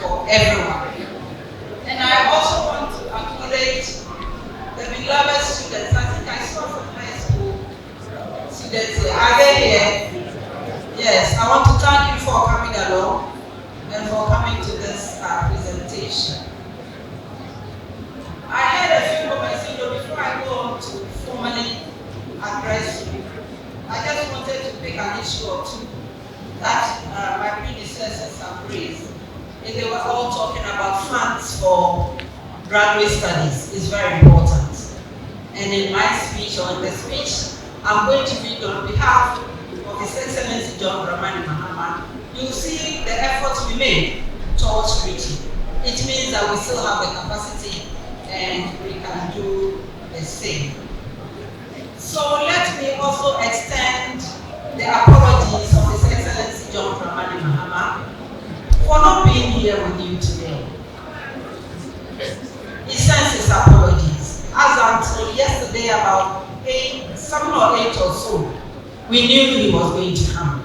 for everyone. And I also want to acknowledge the beloved students. I think I saw some high school students here. Are they here? Yes, I want to thank you for coming along and for coming to this presentation. I had a few moments, before I go on to formally address you. I just wanted to pick an issue or two that my predecessors have raised. And they were all talking about funds for graduate studies. It's very important. And in my speech, or in the speech I'm going to read on behalf of His Excellency John Dramani Mahama, you'll see the efforts we made towards reaching. It means that we still have the capacity and we can do the same. So let me also extend the apologies of His Excellency John Dramani Mahama for not being here with you today. He sends his apologies. As until yesterday, about 7 or 8 or so, we knew he was going to come.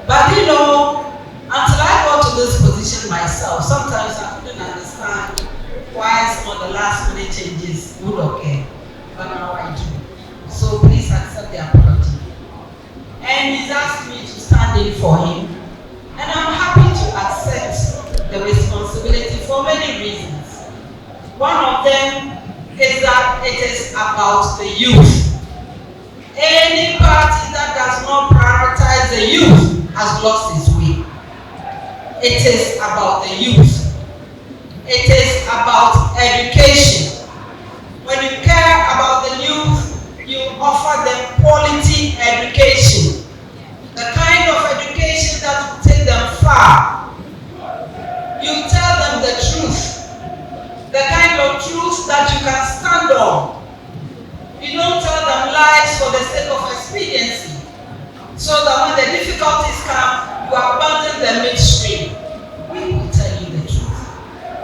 But until I got to this position myself, sometimes I couldn't understand why some of the last minute changes would occur. But now I do. So please accept the apology. And he's asked me to stand in for him. And I'm happy to accept the responsibility for many reasons. One of them is that it is about the youth. Any party that does not prioritize the youth has lost its way. It is about the youth. It is about education. When you care about the youth, you offer them quality education. The kind of education that will take them far. You tell them the truth. The kind of truth that you can stand on. You don't tell them lies for the sake of expediency. So that when the difficulties come, you abandon the midstream. We will tell you the truth.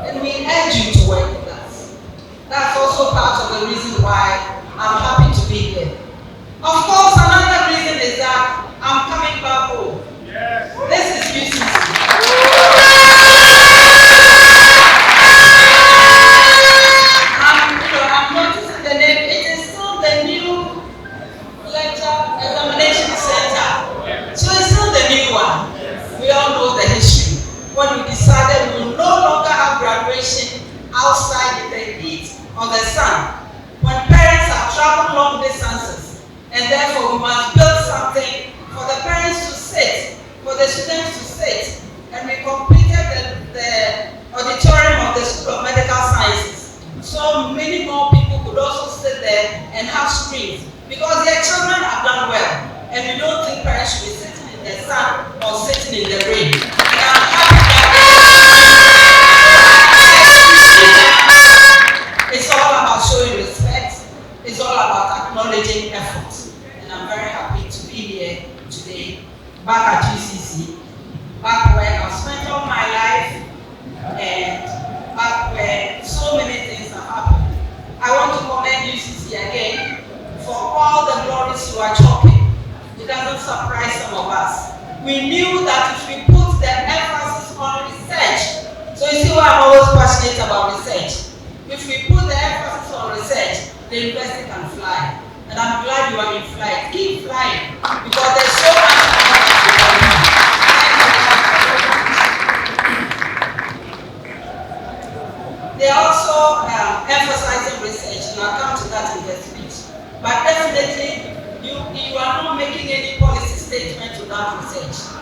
And we urge you to work with us. That's also part of the reason why I'm happy to be here. Of course, another reason is that I'm coming back home. Yes. This is UCC. I'm noticing the name. It is still the new lecture examination center. So it's still the new one. We all know the history. When we decided we will no longer have graduation outside in the heat of the sun. When parents have traveled long distances, and therefore we must build something for the parents to sit, for the students to sit, and we completed the auditorium of the School of Medical Sciences. So many more people could also sit there and have screens, because their children have done well, and we don't think parents should be sitting in the sun or sitting in the rain. And I'm happy that it's all about showing respect, it's all about acknowledging effort. And I'm very happy to be here today, back at UCC, back where I've spent all my life, and back where so many things have happened. I want to commend UCC again for all the glories you are chalking. It doesn't surprise some of us. We knew that if we put the emphasis on research, so you see why I'm always passionate about research. If we put the emphasis on research, the university can fly. And I'm glad you are in flight. Keep flying, because there's so much They are also emphasizing research, and I'll come to that in the speech. But definitely, you are not making any policy statement without research.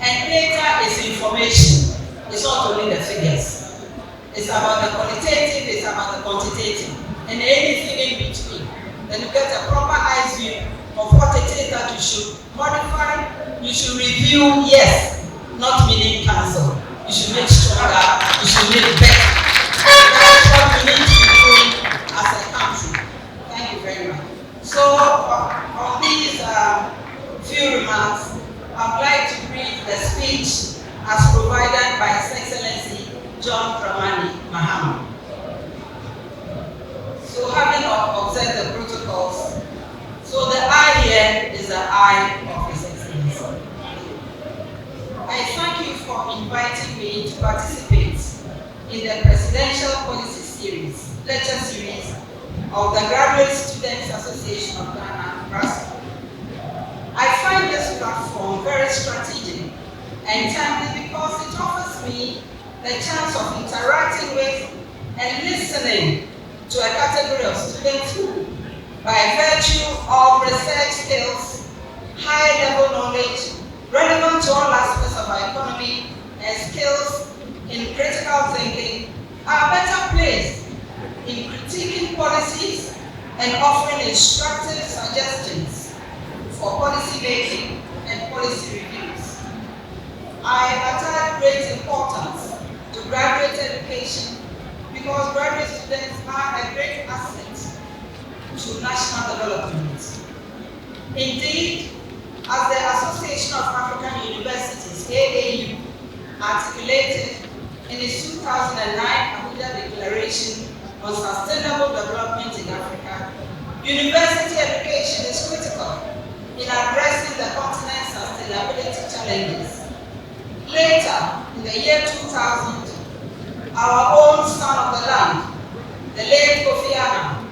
And data is information. It's not only the figures. It's about the qualitative, it's about the quantitative, and anything in between. Then you get a proper eyes view of what it is that you should modify, you should review, yes, not meaning cancel. You should make stronger, you should make better. That's what we need to be doing as a country. Thank you very much. So, on these few remarks, I'd like to read the speech as provided by His Excellency John Dramani Mahama. So, having observed the protocols, so the I here is the I of His Excellency. I thank you for inviting me to participate participate in the Presidential Policy Lecture Series of the Graduate Students Association of Ghana, Grasag. I find this platform very strategic and timely because it offers me the chance of interacting with and listening to a category of students who, by virtue of research skills, high-level knowledge, relevant to all aspects of our economy, and skills in critical thinking, are better placed in critiquing policies and offering instructive suggestions for policy making and policy reviews. I attach great importance to graduate education because graduate students are a great asset to national development. Indeed, as the Association of African Universities, AAU, articulated in its 2009 Abuja Declaration on Sustainable Development in Africa, university education is critical in addressing the continent's sustainability challenges. Later, in the year 2000, our own son of the land, the late Kofi Annan,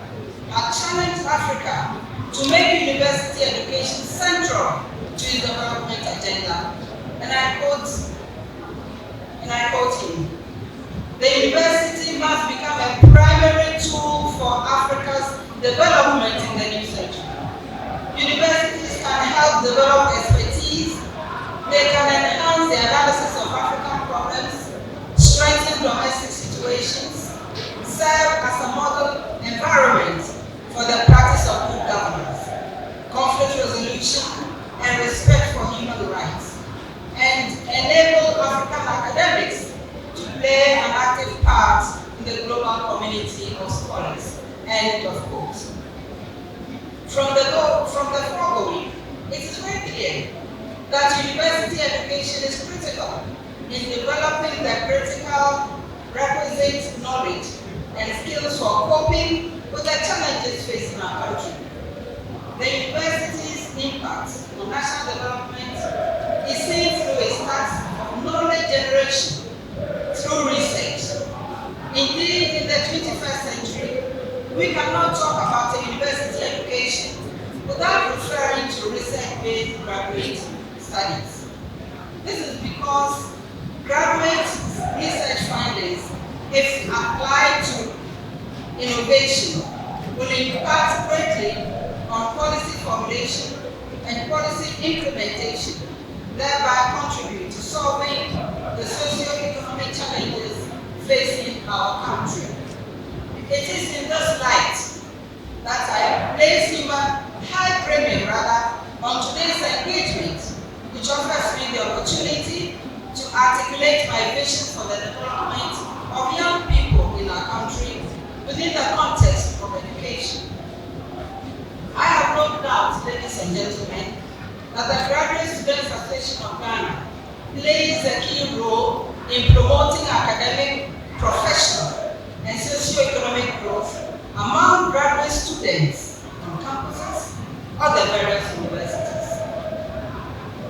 had challenged Africa to make university education central to its development agenda. And I quote him, "The university must become a primary tool for Africa's development in the new century. Universities can help develop expertise, they can enhance the analysis of African problems, strengthen domestic situations, serve as a model environment for the practice of good governance, conflict resolution, and respect for human rights, and enable African academics to play an active part in the global community of scholars." End of quote. From the foregoing, it is very clear that university education is critical in developing the critical requisite knowledge and skills for coping with the challenges facing our country. The university's impact on national development is seen through its task of knowledge generation through research. Indeed, in the 21st century, we cannot talk about a university education without referring to research-based graduate studies. This is because graduate research findings, if applied to innovation, will impact greatly on policy formulation and policy implementation, thereby contribute to solving the socio-economic challenges facing our country. It is in this light that I place high premium on today's engagement, which offers me the opportunity to articulate my vision for the development of young people in our country within the context of education. I have no doubt, ladies and gentlemen, that the Graduate Students Association of Ghana plays a key role in promoting academic, professional, and socio-economic growth among graduate students on campuses of the various universities.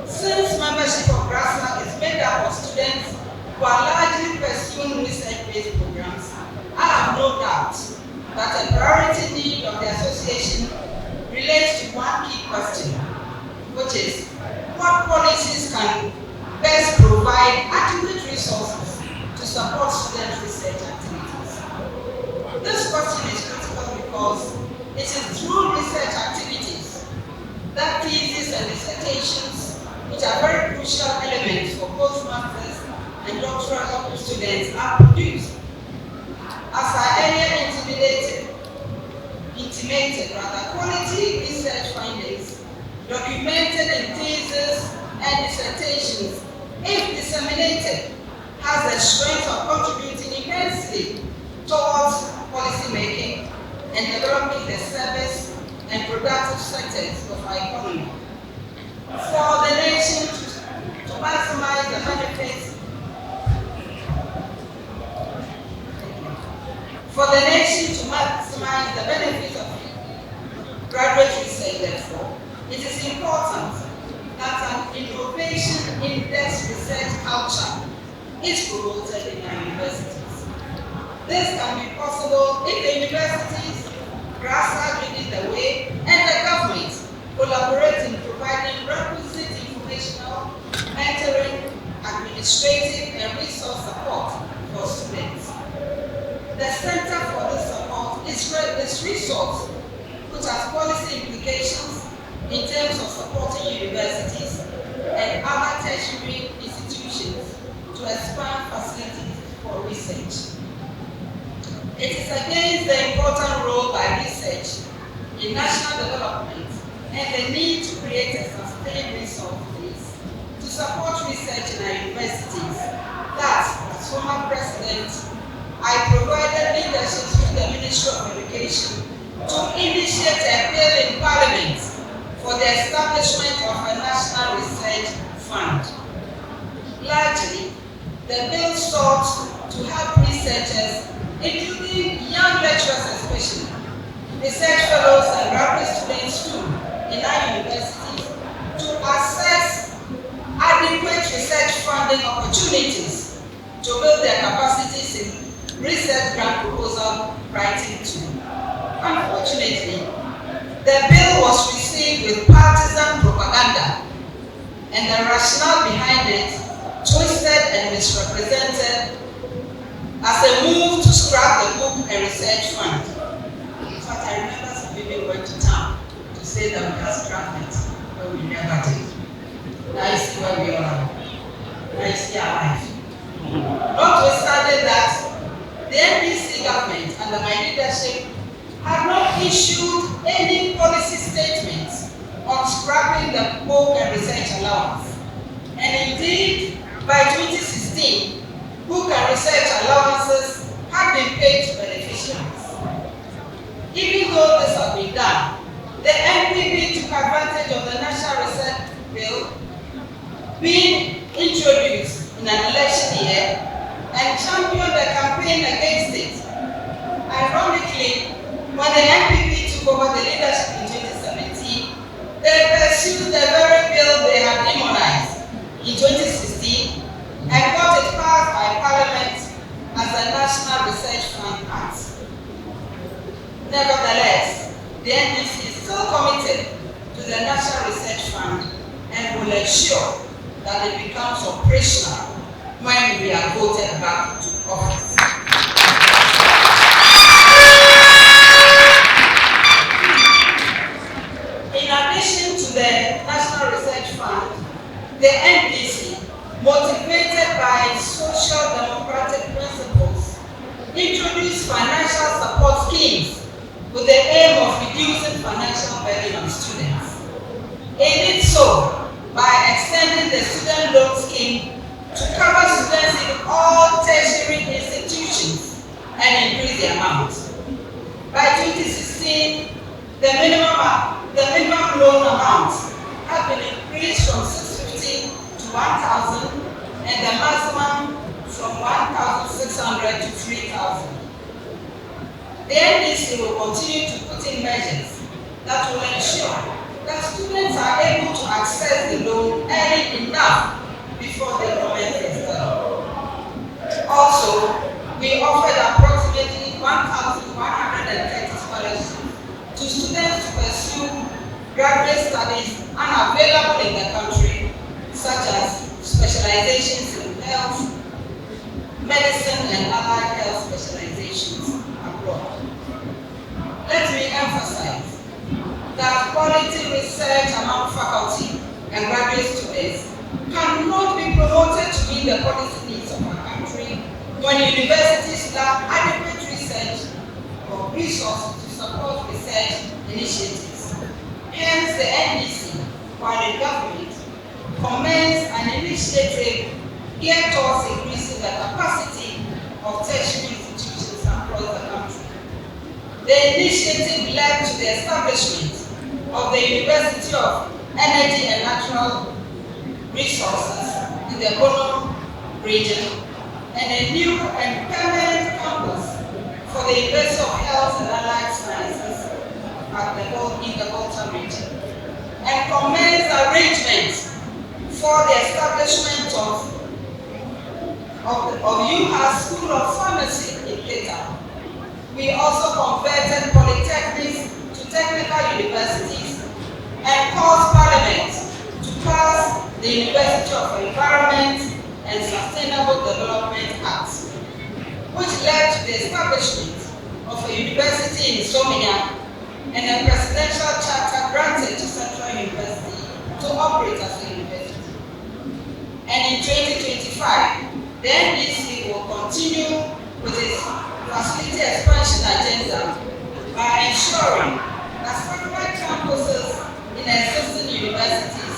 Since membership of Grasag is made up of students who are largely pursuing research-based programs, I have no doubt that a priority need of the association relates to one key question, which is what policies can best provide adequate resources to support student research activities. This question is critical because it is through research activities that theses and dissertations, which are very crucial elements for postmasters and doctoral students, are produced. As I earlier intimated, quality research findings documented in theses and dissertations, if disseminated, has the strength of contributing immensely towards policy making and developing the service and productive sectors of our economy. For the nation to maximize the benefits of graduate research, therefore, it is important that an innovation index research culture is promoted in our universities. This can be possible if the universities, Grasag leading the way, and the government collaborate in providing requisite informational, mentoring, administrative, and resource support for students. The Center for this support is resource, which has policy implications in terms of supporting universities and other tertiary institutions to expand facilities for research. It is against the important role by research in national development and the need to create a sustained resource base to support research in our universities that, as former president, I provided leadership through the Ministry of Education to initiate a bill in Parliament for the establishment of a national research fund. Largely, the bill sought to help researchers, including young lecturers especially, research fellows and graduate students too, in our universities, to access adequate research funding opportunities to build their capacities in research grant proposal writing too. Unfortunately, the bill was received with partisan propaganda, and the rationale behind it twisted and misrepresented as a move to scrap the book and research fund. In fact, I remember some people went to town to say that we had scrapped it, but we never did. Now you see where we are. Now you see our life. Notwithstanding that, the NDC government under my leadership had not issued any policy statements on scrapping the book and research allowance. And indeed, by 2016, book and research allowances had been paid to beneficiaries. Even though this had been done, the NPP took advantage of the National Research Bill being introduced in an election year and championed the campaign against it. Ironically, when the NPP took over the leadership in 2017, they pursued the very bill they had demonized in 2016 and got it passed by Parliament as the National Research Fund Act. Nevertheless, the NDC is still committed to the National Research Fund and will ensure that it becomes operational when we are voted back to office. In addition to the National Research Fund, the NDC, motivated by social democratic principles, introduced financial support schemes with the aim of reducing financial burden on students. It did so by extending the student loan scheme to cover students in all tertiary institutions and increase the amount. By 2016, the minimum loan amount had been increased from 650 to 1,000 and the maximum from 1,600 to 3,000. The NDC will continue to put in measures that will ensure that students are able to access the loan early enough before the government is done. Also, we offered approximately 1,130 scholarships to students to pursue graduate studies unavailable in the country, such as specializations in health, medicine, and other health specializations abroad. Let me emphasize that quality research among faculty and graduate students cannot be promoted to meet the policy needs of our country when universities lack adequate research or resources to support research initiatives. Hence, the NDC, while the government, commenced an initiative geared towards increasing the capacity of tertiary institutions across the country. The initiative led to the establishment of the University of Energy and Natural Resources in the Bono region and a new and permanent campus for the University of Health and Allied Sciences in the Volta region, and commenced arrangements for the establishment of of UHA School of Pharmacy in Cape Town. We also converted polytechnics to technical universities and caused Parliament to pass the University of Environment and Sustainable Development Act, which led to the establishment of a university in Somia and a presidential charter granted to Central University to operate as a university. And in 2025, the NDC will continue with its facility expansion agenda by ensuring that satellite campuses in existing universities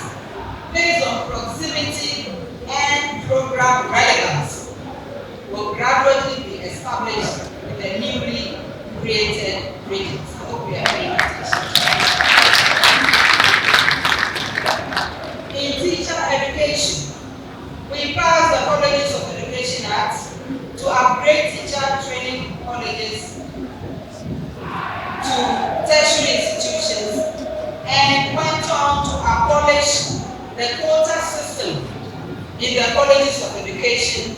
based on proximity and program relevance will gradually be established in the newly created regions. I hope we are paying attention. In teacher education, we passed the Colleges of Education Act to upgrade teacher training colleges to tertiary institutions and went on to abolish the quota system in the Colleges of Education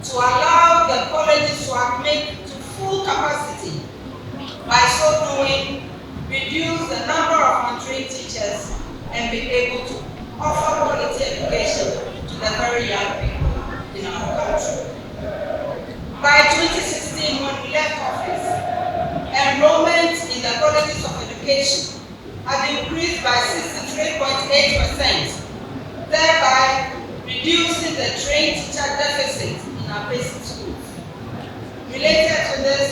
to allow the colleges to admit to full capacity. By so doing, reduce the number of untrained teachers and be able to offer quality education to the very young people in our country. By 2016, when we left office, enrollment in the colleges of education had increased by 63.8%, thereby reducing the trained teacher deficit in our basic schools. Related to this,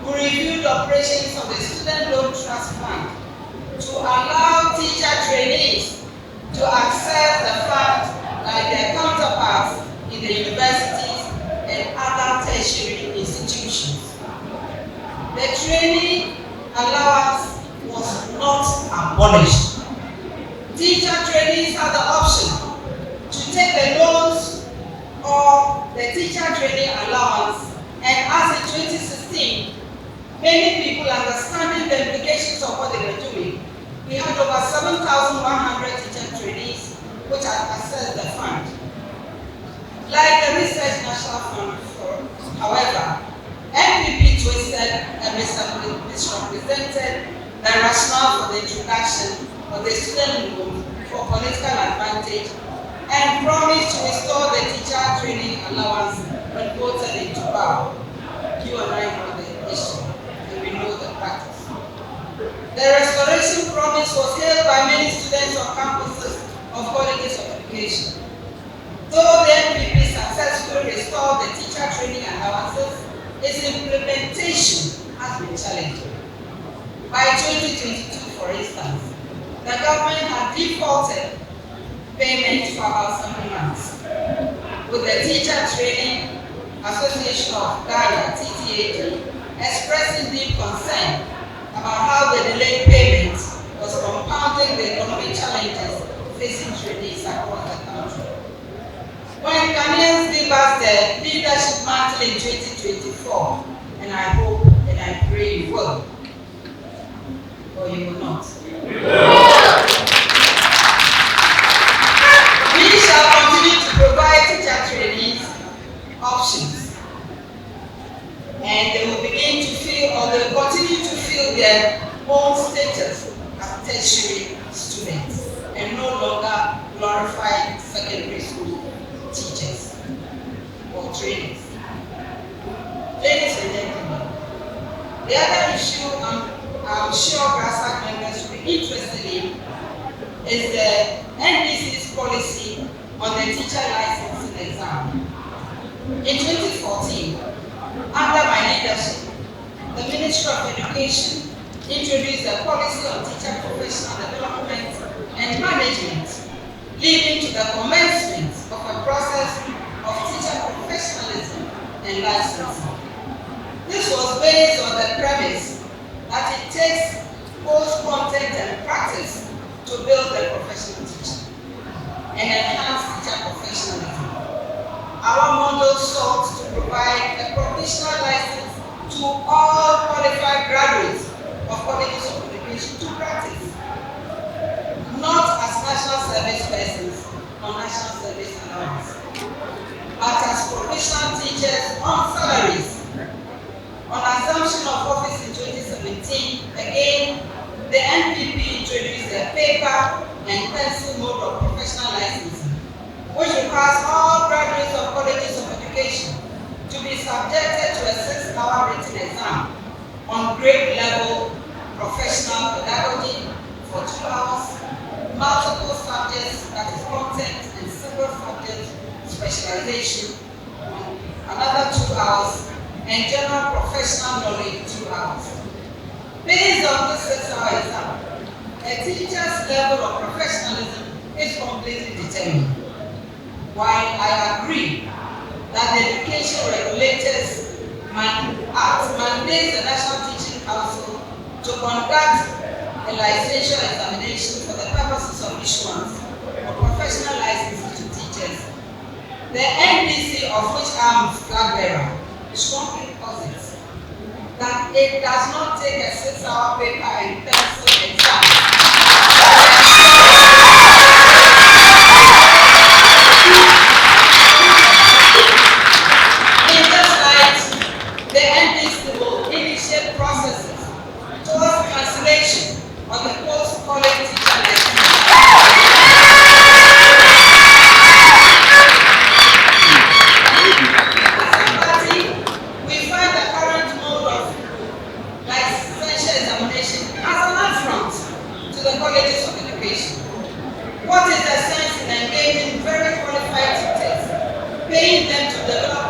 we reviewed operations of the Student Loan Trust Fund to allow teacher trainees to access the fund like their counterparts in the universities and other tertiary institutions. The training allowance was not abolished. Teacher trainees had the option to take the loans or the teacher training allowance, and as in 2016, many people understanding the implications of what they were doing, we had over 7,100 teacher trainees which had accessed the fund. Like the Research National Fund, however, NPP twisted and misrepresented the rationale for the introduction of the student loan for political advantage and promised to restore the teacher training allowance when voted into power. You and I know the issue, and we know the practice. The restoration promise was held by many students on campuses of colleges of education. Though the NPP successfully restored the teacher training allowances, its implementation has been challenging. By 2022, for instance, the government had defaulted payments for about 7 months, with the Teacher Training Association of Ghana, TTAG, expressing deep concern about how the delayed payments was compounding the economic challenges facing trainees across the country. When Ghanaians give us the leadership mantle in 2024, and I hope and I pray you will, or you will not. We shall continue to provide teacher trainees options, and they will begin to feel, or they will continue to feel their own status as tertiary students and no longer glorified secondary school teachers or trainers. Ladies and gentlemen, the other issue I'm sure Grasag members will be interested in is the NDC's policy on the teacher licensing exam. In 2014, under my leadership, the Ministry of Education introduced a policy on teacher professional development and management, leading to the commencement of a process of teacher professionalism and licensing. This was based on the premise that it takes both content and practice to build a professional teacher and enhance teacher professionalism. Our model sought to provide a provisional license to all qualified graduates of colleges of education to practice, not as national service persons or national service allowance. act as professional teachers on salaries. On assumption of office in 2017, again, the NPP introduced a paper and pencil mode of professional licensing, which requires all graduates of colleges of education to be subjected to a 6-hour written exam on grade level professional pedagogy for 2 hours, multiple subjects, that is content and several subjects specialization, another 2 hours, and general professional knowledge 2 hours. Based on this 6-hour exam, a teacher's level of professionalism is completely determined. While I agree that the Education Regulators Act mandates the National Teaching Council to conduct a licensure examination for the purposes of issuance of professional licenses to teachers, the NBC, of which I am flag bearer, strongly posits that it does not take a 6-hour paper and pencil exam. In this light, the NBC will initiate processes towards cancellation of the post-college teacher license. What is the sense in engaging very qualified teachers, paying them to develop